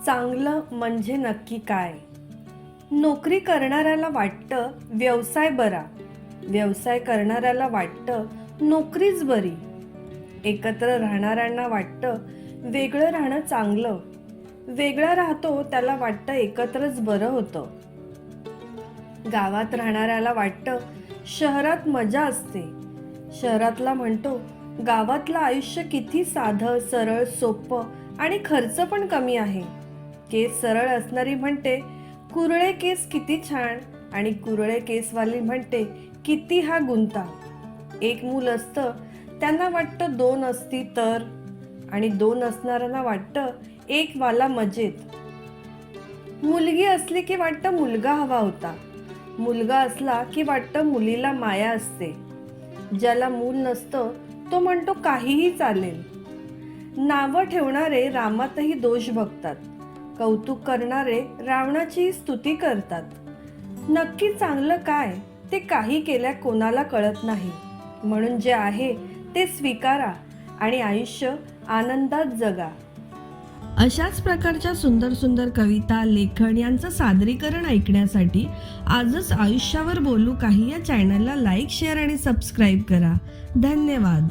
चांगलं म्हणजे नक्की काय? नोकरी करणाऱ्याला वाटतं व्यवसाय बरा, व्यवसाय करणाऱ्याला वाटतं नोकरीच बरी, एकत्र राहणाऱ्यांना वाटतं वेगळं राहणं चांगलं, वेगळा राहतो त्याला वाटतं एकत्रच बरं होतं. गावात राहणाऱ्याला वाटतं शहरात मजा असते, शहरातला म्हणतो गावातलं आयुष्य किती साधं सरळ सोपं आणि खर्च पण कमी आहे. केस सरळ असणारी म्हणते कुरळे केस किती छान, आणि कुरळे केसवाली म्हणते किती हा गुंता. एक मूल असतं त्यांना वाटतं दोन असती तर, आणि दोन असणाऱ्यांना वाटतं एक वाला मजेत. मुलगी असली की वाटतं मुलगा हवा होता, मुलगा असला की वाटतं मुलीला माया असते. ज्याला मूल नसतं तो म्हणतो काहीही चालेल. नावं ठेवणारे रामातही दोष बघतात, कौतुक करणारे रावणाची स्तुती करतात. नक्की चांगलं काय ते काही केल्या कोणाला कळत नाही. म्हणून जे आहे ते स्वीकारा आणि आयुष्य आनंदात जगा. अशाच प्रकारच्या सुंदर सुंदर कविता, लेखन यांचं सादरीकरण ऐकण्यासाठी आजच आयुष्यावर बोलू काही या चॅनलला लाईक, शेअर आणि सबस्क्राईब करा. धन्यवाद.